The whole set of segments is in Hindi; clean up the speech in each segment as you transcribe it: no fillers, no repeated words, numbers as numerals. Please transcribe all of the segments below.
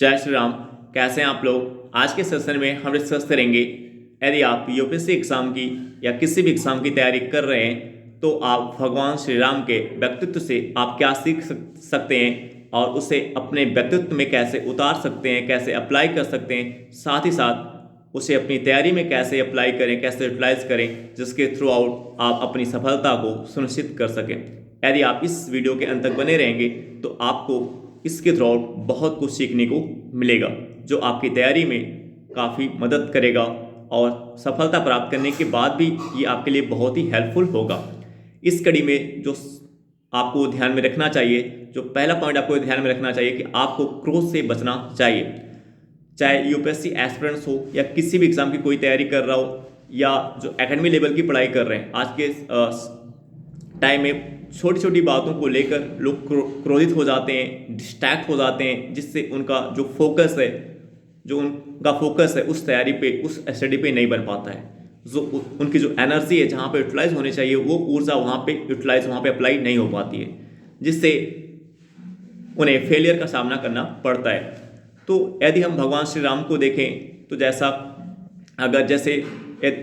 जय श्री राम। कैसे हैं आप लोग। आज के सेशन में हम डिस्कस करेंगे, यदि आप यूपीएससी एग्जाम की या किसी भी एग्जाम की तैयारी कर रहे हैं तो आप भगवान श्री राम के व्यक्तित्व से आप क्या सीख सकते हैं और उसे अपने व्यक्तित्व में कैसे उतार सकते हैं, कैसे अप्लाई कर सकते हैं, साथ ही साथ उसे अपनी तैयारी में कैसे अप्लाई करें, कैसे यूटिलाइज करें, जिसके थ्रू आउट आप अपनी सफलता को सुनिश्चित कर सकें। यदि आप इस वीडियो के अंत तक बने रहेंगे तो आपको इसके थ्रू आउट बहुत कुछ सीखने को मिलेगा जो आपकी तैयारी में काफ़ी मदद करेगा और सफलता प्राप्त करने के बाद भी ये आपके लिए बहुत ही हेल्पफुल होगा। इस कड़ी में जो आपको ध्यान में रखना चाहिए, जो पहला पॉइंट आपको ध्यान में रखना चाहिए कि आपको क्रोध से बचना चाहिए। चाहे यूपीएससी एस्पिरेंट्स हो या किसी भी एग्जाम की कोई तैयारी कर रहा हो या जो एकेडमी लेवल की पढ़ाई कर रहे हैं, आज के टाइम में छोटी छोटी बातों को लेकर लोग क्रोधित हो जाते हैं, डिस्ट्रैक्ट हो जाते हैं, जिससे उनका जो फोकस है उस तैयारी पे, उस स्टडी पे नहीं बन पाता है। जो उनकी जो एनर्जी है जहाँ पे यूटिलाइज होनी चाहिए वो ऊर्जा वहाँ पे अप्लाई नहीं हो पाती है, जिससे उन्हें फेलियर का सामना करना पड़ता है। तो यदि हम भगवान श्री राम को देखें तो जैसे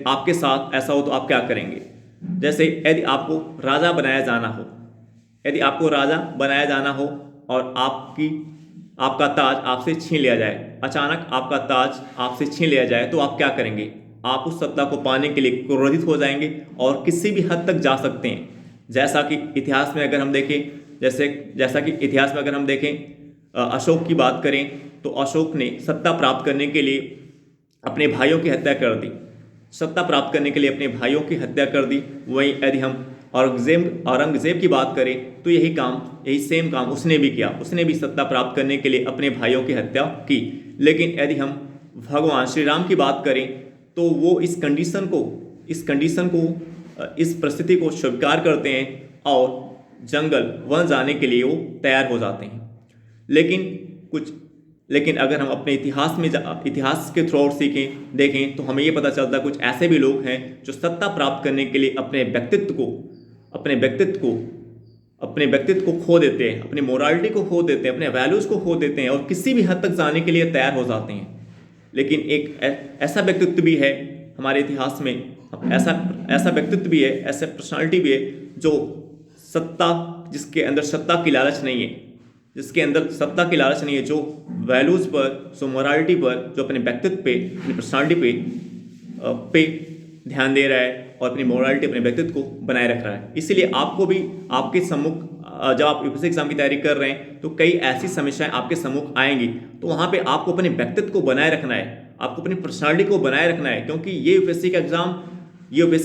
आपके साथ ऐसा हो तो आप क्या करेंगे। जैसे यदि आपको राजा बनाया जाना हो और आपका ताज आपसे छीन लिया जाए, अचानक आपका ताज आपसे छीन लिया जाए तो आप क्या करेंगे। आप उस सत्ता को पाने के लिए क्रोधित हो जाएंगे और किसी भी हद तक जा सकते हैं। जैसा कि इतिहास में अगर हम देखें अशोक की बात करें तो अशोक ने सत्ता प्राप्त करने के लिए अपने भाइयों की हत्या कर दी। वहीं यदि हम औरंगजेब की बात करें तो यही सेम काम उसने भी किया। उसने भी सत्ता प्राप्त करने के लिए अपने भाइयों की हत्या की। लेकिन यदि हम भगवान श्री राम की बात करें तो वो इस परिस्थिति को स्वीकार करते हैं और वन जाने के लिए वो तैयार हो जाते हैं। लेकिन अगर हम अपने इतिहास के थ्रू आउट देखें तो हमें ये पता चलता है कुछ ऐसे भी लोग हैं जो सत्ता प्राप्त करने के लिए अपने व्यक्तित्व को खो देते हैं, अपनी मोरालिटी को खो देते हैं, अपने वैल्यूज को खो देते हैं और किसी भी हद तक जाने के लिए तैयार हो जाते हैं। लेकिन एक ऐसा व्यक्तित्व भी है हमारे इतिहास में, ऐसा व्यक्तित्व भी है, ऐसा पर्सनालिटी भी है जिसके अंदर सत्ता की लालच नहीं है, जो वैल्यूज पर, जो मोरालिटी पर, जो अपने व्यक्तित्व पे, अपनी पर्सनालिटी पे ध्यान दे रहा है और अपनी मोरालिटी, अपने व्यक्तित्व को बनाए रख रहा है। इसीलिए आपको भी आपके सम्मुख, जब आप यूपीएससी एग्जाम की तैयारी कर रहे हैं तो कई ऐसी समस्याएं आपके सम्मुख आएंगी, तो वहां पे आपको अपने व्यक्तित्व को बनाए रखना है, आपको अपनी पर्सनालिटी को बनाए रखना है। क्योंकि ये यूपीएससी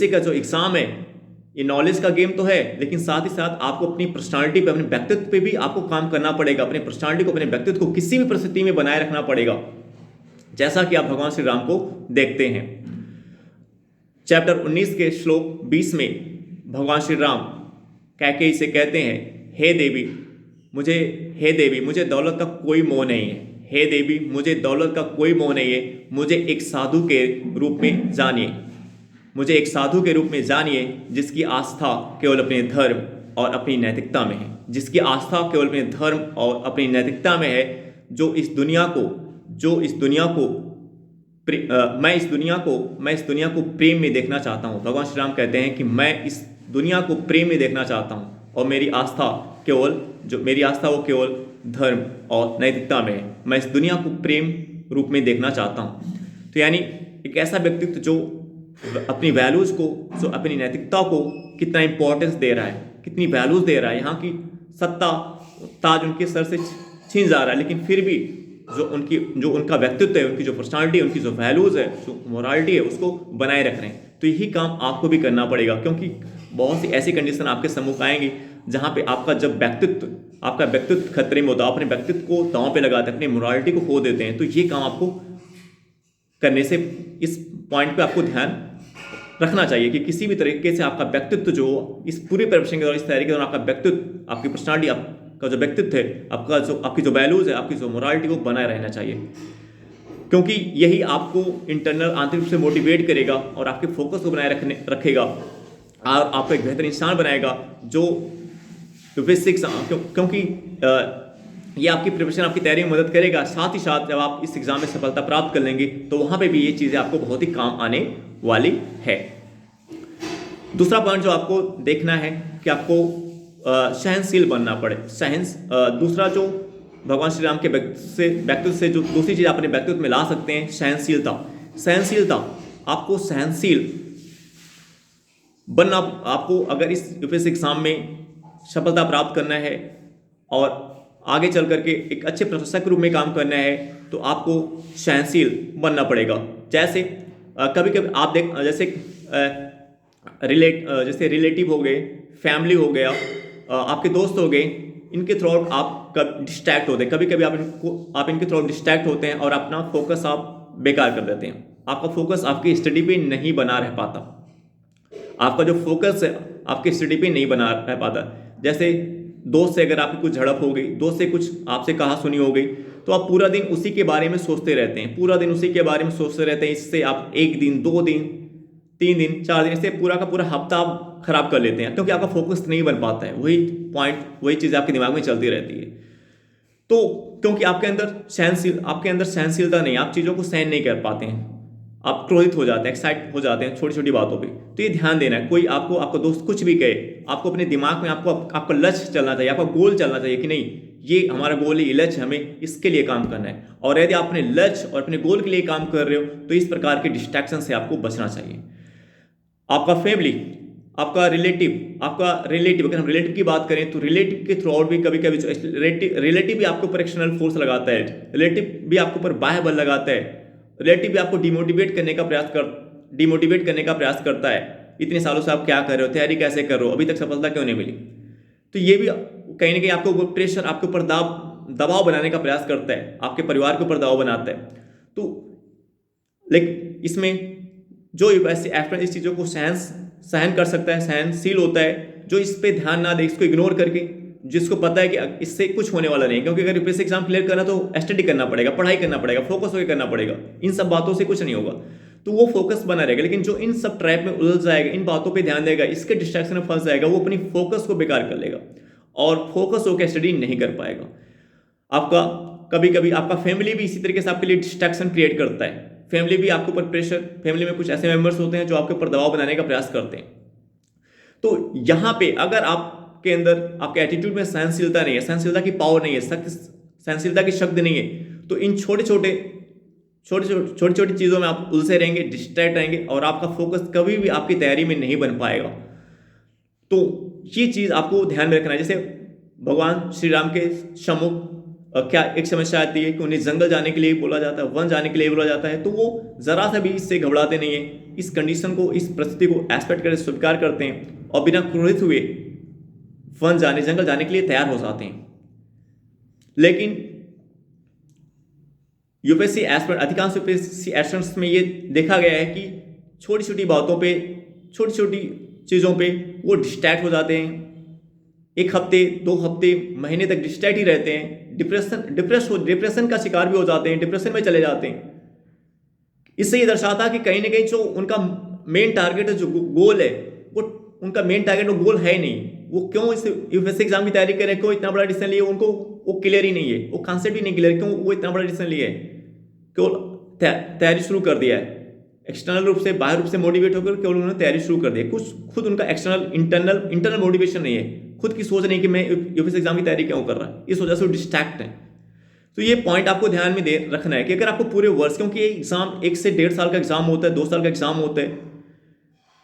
का जो एग्जाम है ये नॉलेज का गेम तो है, लेकिन साथ ही साथ आपको अपनी पर्सनालिटी पे, अपने व्यक्तित्व पे भी आपको काम करना पड़ेगा। अपने पर्सनालिटी को, अपने व्यक्तित्व को किसी भी परिस्थिति में बनाए रखना पड़ेगा, जैसा कि आप भगवान श्री राम को देखते हैं। चैप्टर 19 के श्लोक 20 में भगवान श्री राम कैकेयी से कहते हैं, हे देवी मुझे दौलत का कोई मोह नहीं है। हे देवी मुझे दौलत का कोई मोह नहीं है। मुझे एक साधु के रूप में जानिए जिसकी आस्था केवल अपने धर्म और अपनी नैतिकता में है। मैं इस दुनिया को प्रेम में देखना चाहता हूँ। भगवान श्री राम कहते हैं कि मैं इस दुनिया को प्रेम में देखना चाहता हूँ और मेरी आस्था वो केवल धर्म और नैतिकता में है। मैं इस दुनिया को प्रेम रूप में देखना चाहता हूँ। तो यानी एक ऐसा व्यक्तित्व जो अपनी वैल्यूज को, जो अपनी नैतिकता को कितना इंपॉर्टेंस दे रहा है, कितनी वैल्यूज दे रहा है। यहाँ की सत्ता ताज उनके सर से छीन जा रहा है, लेकिन फिर भी जो उनका व्यक्तित्व है, उनकी जो पर्सनालिटी है, उनकी जो वैल्यूज है, जो मोरालिटी है, उसको बनाए रख रहे हैं। तो यही काम आपको भी करना पड़ेगा, क्योंकि बहुत सी ऐसी कंडीशन आपके सम्मुख आएंगी जहाँ पे आपका व्यक्तित्व खतरे में होता है, अपने व्यक्तित्व को दांव पे लगाते हैं, अपनी मोरालिटी को खो देते हैं। तो ये काम आपको करने से इस पॉइंट पे आपको ध्यान रखना चाहिए कि किसी भी तरीके से आपका व्यक्तित्व जो इस पूरी प्रिपरेशन के दौरान, इस तैयारी के दौरान, आपका व्यक्तित्व, आपकी पर्सनालिटी, आपका जो व्यक्तित्व है, आपकी जो वैल्यूज है, आपकी जो मोरालिटी को बनाए रहना चाहिए। क्योंकि यही आपको इंटरनल, आंतरिक रूप से मोटिवेट करेगा और आपके फोकस को बनाए रखेगा और आपको एक बेहतर इंसान बनाएगा जो यूपीएससी एग्जाम। क्योंकि ये आपकी प्रिपरेशन, आपकी तैयारी में मदद करेगा। साथ ही साथ जब आप इस एग्ज़ाम में सफलता प्राप्त कर लेंगे तो वहाँ पे भी ये चीज़ें आपको बहुत ही काम आने वाली है। दूसरा पॉइंट जो आपको देखना है कि आपको सहनशील बनना पड़े। दूसरा जो भगवान श्री राम के व्यक्तित्व से जो दूसरी चीज़ अपने व्यक्तित्व में ला सकते हैं, सहनशीलता। आपको सहनशील बनना, आपको अगर इस यूपीएससी एग्जाम में सफलता प्राप्त करना है और आगे चल करके एक अच्छे प्रोफेसर के रूप में काम करना है तो आपको सहनशील बनना पड़ेगा। जैसे कभी कभी आप जैसे रिलेटिव हो गए, फैमिली हो गया, आपके दोस्त हो गए, इनके थ्रू आप डिस्ट्रैक्ट होते हैं। कभी कभी आप इनके थ्रू डिस्ट्रैक्ट होते हैं और अपना फोकस आप बेकार कर देते हैं। आपका फोकस आपकी स्टडी पे नहीं बना रह पाता। आपका जो फोकस है आपकी स्टडी पे नहीं बना रह पाता। जैसे दोस्त से अगर आपकी कुछ झड़प हो गई, दोस्त से कुछ आपसे कहा सुनी हो गई, तो आप पूरा दिन उसी के बारे में सोचते रहते हैं, पूरा दिन उसी के बारे में सोचते रहते हैं। इससे आप 1 दिन, 2 दिन, 3 दिन, 4 दिन, इससे पूरा का पूरा हफ्ता आप खराब कर लेते हैं, क्योंकि आपका फोकस नहीं बन पाता है। वही चीज़ आपके दिमाग में चलती रहती है। तो क्योंकि आपके अंदर सहनशीलता नहीं, आप चीज़ों को सहन नहीं कर पाते हैं, आप क्रोधित हो जाते हैं, एक्साइट हो जाते हैं छोटी छोटी बातों पे। तो ये ध्यान देना है, कोई आपका दोस्त कुछ भी कहे, आपको अपने दिमाग में आपका लक्ष्य चलना चाहिए, आपका गोल चलना चाहिए कि नहीं ये हमारा गोल है, ये लक्ष्य, हमें इसके लिए काम करना है। और यदि आप अपने लक्ष्य और अपने गोल के लिए काम कर रहे हो तो इस प्रकार के डिस्ट्रैक्शन से आपको बचना चाहिए। आपका फैमिली, आपका रिलेटिव, अगर हम रिलेटिव की बात करें तो रिलेटिव के थ्रू आउट भी कभी कभी रिलेटिव भी आपके ऊपर एक्सटर्नल फोर्स लगाता है, रिलेटिव भी आपके ऊपर बाह्य बल लगाता है, रिलेटिव भी आपको डिमोटिवेट करने का प्रयास करता है। इतने सालों से आप क्या कर रहे हो, तैयारी कैसे कर रहे हो, अभी तक सफलता क्यों नहीं मिली। तो ये भी कहीं ना कहीं आपको प्रेशर, आपके ऊपर दबाव बनाने का प्रयास करता है, आपके परिवार के ऊपर दबाव बनाता है। तो लेकिन इसमें जो वैसे एस्पिरेंट इस चीज़ों को सहन कर सकता है, सहनशील होता है, जो इस पे ध्यान ना दे, इसको इग्नोर करके, जिसको पता है कि इससे कुछ होने वाला नहीं है, क्योंकि अगर यूपीएससी एग्जाम क्लियर करना तो स्टडी करना पड़ेगा, पढ़ाई करना पड़ेगा, फोकस होकर करना पड़ेगा, इन सब बातों से कुछ नहीं होगा, तो वो फोकस बना रहेगा। लेकिन जो इन सब ट्रैप में उलझ जाएगा, इन बातों पे ध्यान देगा, इसके डिस्ट्रैक्शन में फंस जाएगा, वो अपनी फोकस को बेकार कर लेगा और फोकस होकर स्टडी नहीं कर पाएगा। कभी कभी आपका फैमिली भी इसी तरीके से आपके लिए डिस्ट्रैक्शन क्रिएट करता है। फैमिली भी आपके ऊपर प्रेशर, फैमिली में कुछ ऐसे मेंबर्स होते हैं जो आपके ऊपर दबाव बनाने का प्रयास करते हैं। तो यहाँ पे अगर आपके अंदर, आपके एटीट्यूड में सहनशीलता नहीं है, सहनशीलता की पावर नहीं है, सहनशीलता की शक्ति नहीं है, तो इन छोटी छोटी चीज़ों में आप उलझे रहेंगे, डिस्ट्रैक्ट रहेंगे और आपका फोकस कभी भी आपकी तैयारी में नहीं बन पाएगा। तो ये चीज़ आपको ध्यान में रखना है। जैसे भगवान श्री राम के सम्मुख क्या एक समस्या आती है कि उन्हें जंगल जाने के लिए बोला जाता है, वन जाने के लिए बोला जाता है, तो वो जरा सा भी इससे घबराते नहीं है, इस कंडीशन को, इस परिस्थिति को एक्सेप्ट करके स्वीकार करते हैं और बिना क्रोधित हुए जंगल जाने के लिए तैयार हो जाते हैं। लेकिन यूपीएससी एस्पिरेंट, अधिकांश यूपीएससी एस्पिरेंट्स में ये देखा गया है कि छोटी छोटी बातों पे, छोटी छोटी चीज़ों पे वो डिस्ट्रैक्ट हो जाते हैं। 1 हफ्ते, 2 हफ्ते, महीने तक डिस्ट्रैक्ट ही रहते हैं, डिप्रेशन का शिकार भी हो जाते हैं, डिप्रेशन में चले जाते हैं। इससे ये दर्शाता है कि कहीं ना कहीं जो उनका मेन टारगेट है, जो गोल है, वो उनका मेन टारगेट वो गोल है नहीं। वो क्यों इस यूपीएससी एग्जाम की तैयारी कर रहे हैं, क्यों इतना बड़ा डिसीजन लिए, उनको वो क्लियर ही नहीं है, वो कॉन्सेप्ट ही नहीं क्लियर, क्यों वो इतना बड़ा डिसीजन लिए है, क्यों तैयारी शुरू कर दिया है, एक्सटर्नल रूप से, बाहर रूप से मोटिवेट होकर केवल उन्होंने तैयारी शुरू कर दी है। कुछ खुद उनका इंटरनल मोटिवेशन नहीं है, खुद की सोच नहीं कि मैं यूपीएससी एग्जाम की तैयारी क्यों कर रहा है, इस वजह से वो डिस्ट्रैक्ट है। तो ये पॉइंट आपको ध्यान में रखना है कि अगर आपको पूरे वर्ष, क्योंकि ये एग्जाम 1 से 1.5 साल का एग्जाम होता है, 2 साल का एग्जाम होता है,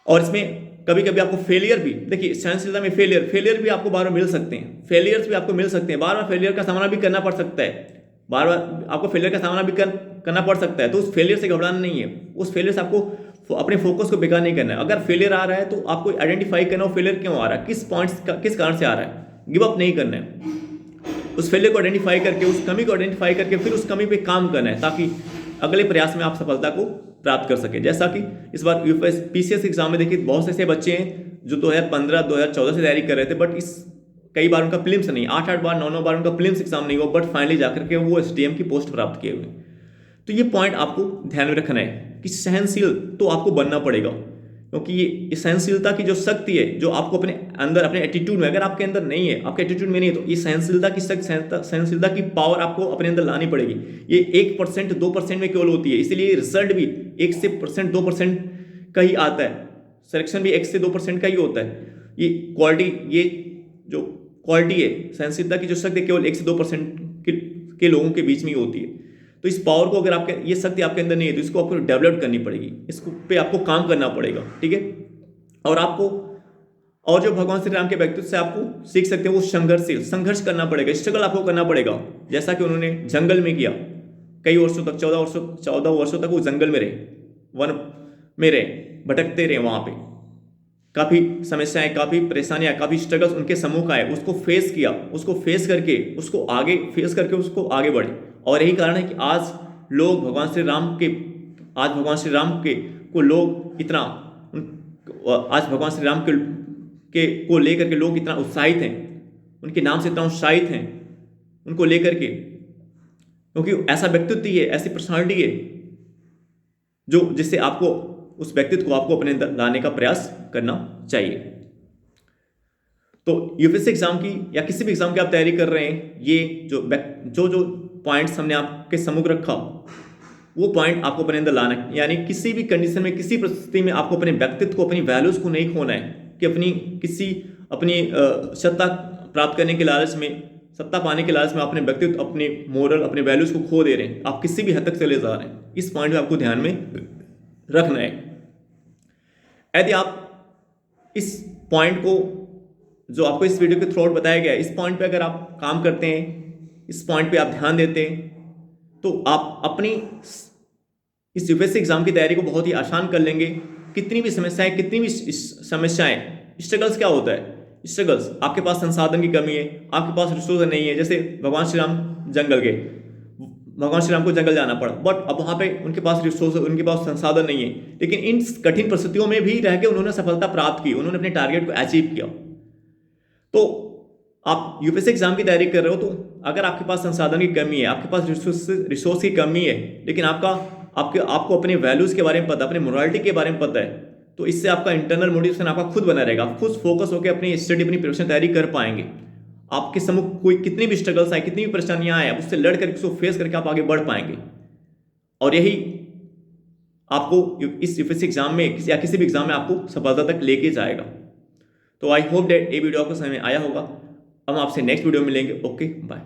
और इसमें कभी कभी आपको फेलियर भी, देखिए सहनशीलता में फेलियर भी आपको बार बार मिल सकते हैं, फेलियर्स भी आपको मिल सकते हैं, बार बार फेलियर का सामना भी करना पड़ सकता है, बार बार आपको फेलियर का सामना भी करना पड़ सकता है। तो उस फेलियर से घबराना नहीं है, उस फेलियर से आपको अपने फोकस को बेकार नहीं करना है। अगर फेलियर आ रहा है तो आपको आइडेंटिफाई करना हो फेलियर क्यों आ रहा है, किस कारण से आ रहा है, गिव अप नहीं करना है, उस फेलियर को आइडेंटिफाई करके, उस कमी को आइडेंटिफाई करके फिर उस कमी पे काम करना है, ताकि अगले प्रयास में आप सफलता को प्राप्त कर सके। जैसा कि इस बार पीसीएस एग्जाम में देखिए बहुत से ऐसे बच्चे हैं जो 2015 2014 से तैयारी कर रहे थे, बट कई बार उनका प्रीलिम्स नहीं, 8 बार 9 बार उनका प्रीलिम्स एग्जाम नहीं हुआ, बट फाइनली जाकर के वो एसडीएम की पोस्ट प्राप्त किए हुए। तो ये पॉइंट आपको ध्यान में रखना है कि सहनशील तो आपको बनना पड़ेगा, क्योंकि ये सहनशीलता की जो शक्ति है, जो आपको अपने अंदर, अपने एटीट्यूड में, अगर आपके अंदर नहीं है, आपके एटीट्यूड में नहीं है, तो ये सहनशीलता की शक्ति, सहनशीलता की पावर आपको अपने अंदर लानी पड़ेगी। ये 1% 2% में केवल होती है, इसीलिए रिजल्ट भी 1% 2% का ही आता है, सिलेक्शन भी 1 से 2% का ही होता है। ये क्वालिटी, ये जो क्वालिटी है, सहनशीलता की जो शक्ति केवल 1 से 2% के लोगों के बीच में ही होती है। तो इस पावर को, अगर आपके, ये शक्ति आपके अंदर नहीं है, तो इसको आपको डेवलप करनी पड़ेगी, इसको पे आपको काम करना पड़ेगा, ठीक है। और आपको, और जो भगवान श्री राम के व्यक्तित्व से आपको सीख सकते हैं वो संघर्षशील, संघर्ष करना पड़ेगा, स्ट्रगल आपको करना पड़ेगा, जैसा कि उन्होंने जंगल में किया। कई वर्षों तक, 14 वर्षों तक वो जंगल में रहे, वन में रहे, भटकते रहे, वहां पे काफी समस्याएं, काफी परेशानियां, काफी स्ट्रगल्स उनके सम्मुख आए, उसको फेस किया, उसको फेस करके उसको आगे बढ़े। और यही कारण है कि आज लोग भगवान श्री राम के को लोग इतना, आज भगवान श्री राम को लेकर के लोग इतना उत्साहित हैं, उनके नाम से इतना उत्साहित हैं उनको लेकर के, क्योंकि ऐसा व्यक्तित्व ही है, ऐसी पर्सनालिटी है जो, जिससे आपको, उस व्यक्तित्व को आपको अपने अंदर लाने का प्रयास करना चाहिए। तो यूपीएससी एग्जाम की या किसी भी एग्जाम की आप तैयारी कर रहे हैं, ये जो पॉइंट्स हमने आपके सम्मुख रखा, वो पॉइंट आपको अपने अंदर लाना है। यानी किसी भी कंडीशन में, किसी परिस्थिति में आपको अपने व्यक्तित्व को, अपनी वैल्यूज को नहीं खोना है कि अपनी सत्ता प्राप्त करने के लालच में, सत्ता पाने के लालच में अपने व्यक्तित्व, अपने मोरल, अपने वैल्यूज को खो दे रहे हैं, आप किसी भी हद तक चले जा रहे हैं। इस पॉइंट में आपको ध्यान में रखना है। यदि आप इस पॉइंट को, जो आपको इस वीडियो के थ्रू आउट बताया गया है, इस पॉइंट पे अगर आप काम करते हैं, इस पॉइंट पे आप ध्यान देते हैं, तो आप अपनी इस यूपीएससी एग्जाम की तैयारी को बहुत ही आसान कर लेंगे। कितनी भी समस्याएं, स्ट्रगल्स क्या होता है, स्ट्रगल्स, आपके पास संसाधन की कमी है, आपके पास रिसोर्स नहीं है। जैसे भगवान श्री राम जंगल गए, भगवान श्री राम को जंगल जाना पड़ा, बट अब वहां पे उनके पास रिसोर्स, उनके पास संसाधन नहीं है, लेकिन इन कठिन परिस्थितियों में भी रह के उन्होंने सफलता प्राप्त की, उन्होंने अपने टारगेट को अचीव किया। तो आप यूपीएससी एग्जाम की तैयारी कर रहे हो, तो अगर आपके पास संसाधन की कमी है, आपके पास रिसोर्स की कमी है, लेकिन आपको अपने वैल्यूज के बारे में पता, अपने मोरालिटी के बारे में पता है, तो इससे आपका इंटरनल मोटिवेशन आपका खुद बना रहेगा, आप खुद फोकस होकर अपनी स्टडी, अपनी प्रिपरेशन तैयारी कर पाएंगे। आपके सम्मुख कोई कितनी भी स्ट्रगल्स आए, कितनी भी परेशानियां आए, उससे लड़ करके, उसको फेस करके आप आगे बढ़ पाएंगे। और यही आपको इस यूपीएससी एग्जाम में या किसी भी एग्जाम में आपको सफलता तक लेके जाएगा। तो आई होप दैट ये वीडियो आपको समझ में आया होगा। हम आपसे नेक्स्ट वीडियो में मिलेंगे। Okay, bye.